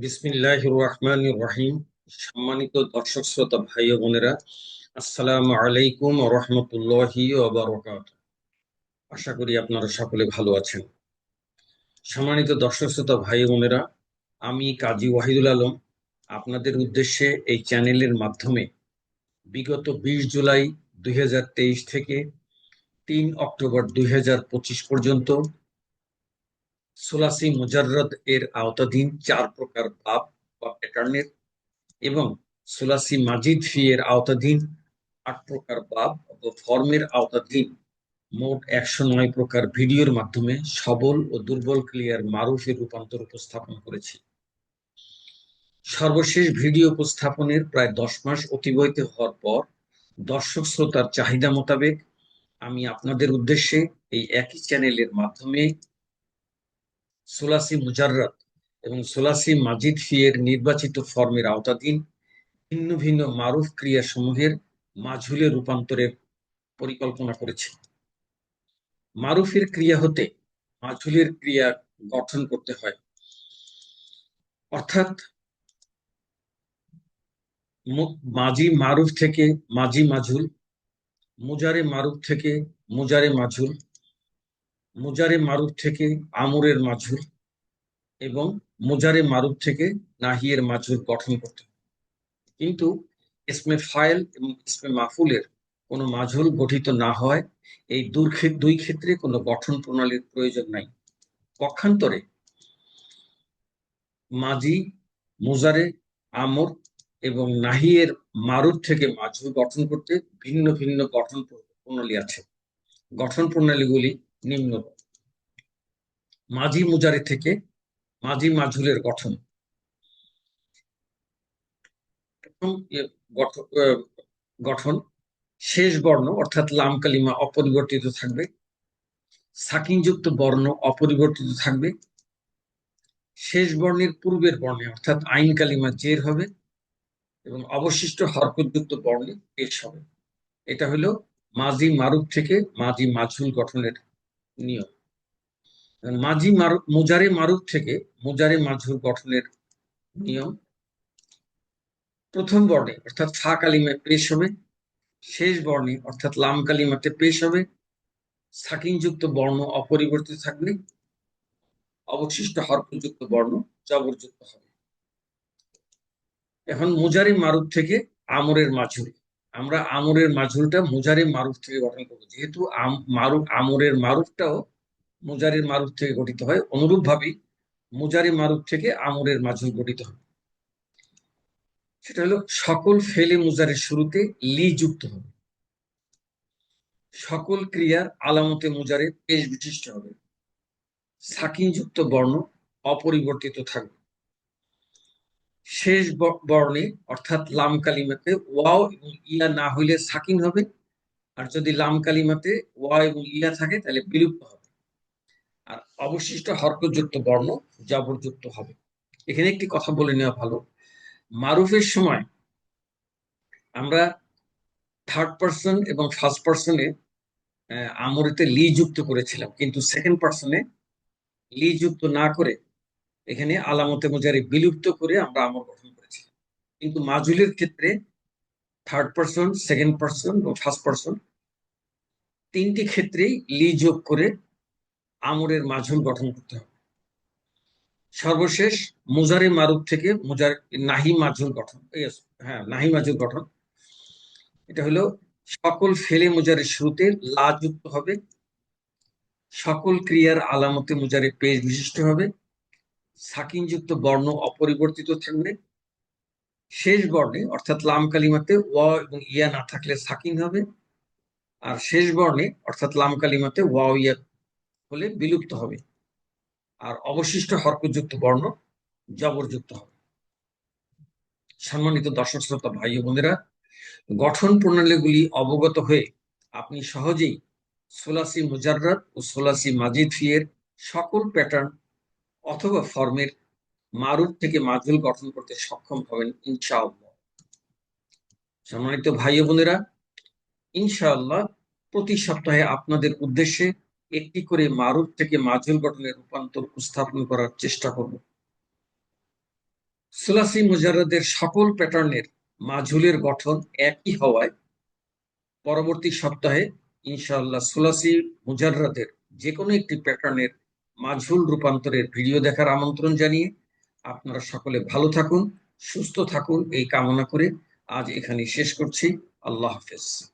বিসমিল্লাহির রহমানির রহিম। সম্মানিত দর্শক শ্রোতা ভাই ও বোনেরা, আসসালামু আলাইকুম ওয়া রাহমাতুল্লাহি ওয়া বারাকাতুহু। আশা করি আপনারা সকলে ভালো আছেন। সম্মানিত দর্শক শ্রোতা ভাই ও বোনেরা, আমি কাজী ওয়াহিদুল আলম আপনাদের উদ্দেশ্যে এই চ্যানেলের মাধ্যমে বিগত 20 জুলাই 2023 থেকে 3 অক্টোবর 2025 পর্যন্ত সুলাসি মুজাররদ এর আওতাধীন 4 প্রকার বাব বা প্যাটার্নের এবং সুলাসি মাজিদ ফি এর আওতাধীন 8 প্রকার বাব ও ফর্মের আওতাধীন মোট 109 প্রকার ভিডিওর মাধ্যমে সবল ও দুর্বল ক্লিয়ার মারুফের রূপান্তর উপস্থাপন করেছি। সর্বশেষ ভিডিও উপস্থাপনের প্রায় 10 মাস অতিবাহিত হওয়ার পর দর্শক শ্রোতার চাহিদা মোতাবেক আমি আপনাদের উদ্দেশ্যে এই একই চ্যানেলের মাধ্যমে সুলাসি মুজাররদ এবং সুলাসি মাজিদ ফি এর নির্বাচিত ফর্মের আওতাধীন ভিন্ন ভিন্ন মারুফ ক্রিয়া সমূহের মাঝুলে রূপান্তরের পরিকল্পনা করেছি। মারুফের ক্রিয়া হতে মাঝুলের ক্রিয়া গঠন করতে হয়, অর্থাৎ মাজি মারুফ থেকে মাজি মাঝুল, মুজারে মারুফ থেকে মুজারে মাঝুল, মুজারে মারুফ থেকে আমরের মাঝুল এবং মুজারে মারুফ থেকে নাহিয়ের মাঝুল গঠন করতে হয়। কিন্তু ইসমে ফাইল এবং ইসমে মাফুলের কোনো মাঝুল গঠিত না হয় এই দুই ক্ষেত্রে কোনো গঠন প্রণালীর প্রয়োজন নাই। পক্ষান্তরে মাজি, মুজারে, আমর এবং নাহিয়ের মারুফ থেকে মাঝুল গঠন করতে ভিন্ন ভিন্ন গঠন প্রণালী আছে। গঠন প্রণালীগুলি নিম্ন: মাজি মুজারে থেকে মাজি মাঝুলের গঠন। গঠন শেষ বর্ণ অর্থাৎ লাম কালিমা অপরিবর্তিত থাকবে, সাকিনযুক্ত বর্ণ অপরিবর্তিত থাকবে, শেষ বর্ণের পূর্বের বর্ণে অর্থাৎ আইন কালিমা জের হবে এবং অবশিষ্ট হরকতযুক্ত বর্ণে পেশ হবে। এটা হলো মাজি মারুফ থেকে মাজি মাঝুল গঠনের নিয়ম। মাজি মারুফ মুজারে মারুফ থেকে মুজারে মাঝুল গঠনের নিয়ম: প্রথম বর্ণে অর্থাৎ ফা কালিমায় পেশ হবে, শেষ বর্ণে অর্থাৎ লাম কালিমাতে পেশ হবে, সাকিনযুক্ত বর্ণ অপরিবর্তিত থাকবে, অবশিষ্ট হরকতযুক্ত বর্ণ জবরযুক্ত হবে। এখন মুজারে মারুফ থেকে আমরের মাঝুল, আমরা আমরের মাঝুলটা মুজারে মারুফ থেকে গঠন করবো, যেহেতু আমরের মারুফটাও মুজারের মারুফ থেকে গঠিত হয়, অনুরূপ ভাবেই মুজারে মারুফ থেকে আমরের মাঝুল গঠিত হয়। সেটা হলো সকল ফেলে মুজারের শুরুতে লি যুক্ত হবে, সকল ক্রিয়ার আলামতে মুজারে পেশ বিশিষ্ট হবে, সাকিন যুক্ত বর্ণ অপরিবর্তিত থাকবে, শেষ বর্ণে অর্থাৎ লাম কালিমাতে ওয়াও এবং ইয়া না হইলে সাকিন হবে, আর যদি লাম কালিমাতে ওয়া এবং ইয়া থাকে তাহলে বিলুপ্ত হবে, আর অবশিষ্ট হরকতযুক্ত বর্ণ জবরযুক্ত হবে। এখানে একটি কথা বলে নেওয়া ভালো, মারুফের সময় আমরা থার্ড পার্সন এবং ফার্স্ট পার্সনে আমরেতে লি যুক্ত করেছিলাম, কিন্তু সেকেন্ড পার্সনে লি যুক্ত না করে এখানে আলামতে মুজারি বিলুপ্ত করে আমরা আমর গঠন করেছিলাম। কিন্তু মাজুলের ক্ষেত্রে থার্ড পার্সন, সেকেন্ড পার্সন এবং ফার্স্ট পার্সন তিনটি ক্ষেত্রেই লি যোগ করে আমরের মাজুল গঠন করতে হবে। সর্বশেষ মুজারে মারুফ থেকে নাহি মাজুল গঠন, হ্যাঁ নাহি মাজুল গঠন। এটা হলো সকল ফেলে মুজারের শুরুতে লা যুক্ত হবে, সকল ক্রিয়ার আলামতে মুজারে পেশ বিশিষ্ট হবে, সাকিনযুক্ত বর্ণ অপরিবর্তিত থাকবে, শেষ বর্ণে অর্থাৎ লাম কালিমাতে ওয়া এবং ইয়া না থাকলে সাকিন হবে, আর শেষ বর্ণে অর্থাৎ লাম কালিমাতে ওয়া ইয়া হলে বিলুপ্ত হবে, আর অবশিষ্ট হরকতযুক্ত বর্ণ জবরযুক্ত হবে। সম্মানিত দর্শক শ্রোতা ভাই ও বোনেরা, গঠন প্রণালীগুলি অবগত হয়ে আপনি সহজেই সোলাসি মুজাররদ ও সোলাসি মাজিদ ফি এর সকল প্যাটার্ন অথবা ফর্মের মারুফ থেকে মাজুল গঠন করতে সক্ষম হবেন ইনশাআল্লাহ। সম্মানিত ভাই ও বোনেরা, ইনশাআল্লাহ প্রতি সপ্তাহে আপনাদের উদ্দেশ্যে একটি করে মারুফ থেকে মাজুল গঠনের রূপান্তর উপস্থাপন করার চেষ্টা করব। সুলাসি মুজাররদের সকল প্যাটার্নের মাজহুলের গঠন একই হওয়ায় পরবর্তী সপ্তাহে ইনশাআল্লাহ সুলাসি মুজাররদের যে কোনো একটি প্যাটার্নের মাজহুল রূপান্তরের ভিডিও দেখার আমন্ত্রণ জানিয়ে আপনারা সকলে ভালো থাকুন, সুস্থ থাকুন এই কামনা করে আজ এখানে শেষ করছি। আল্লাহ হাফেজ।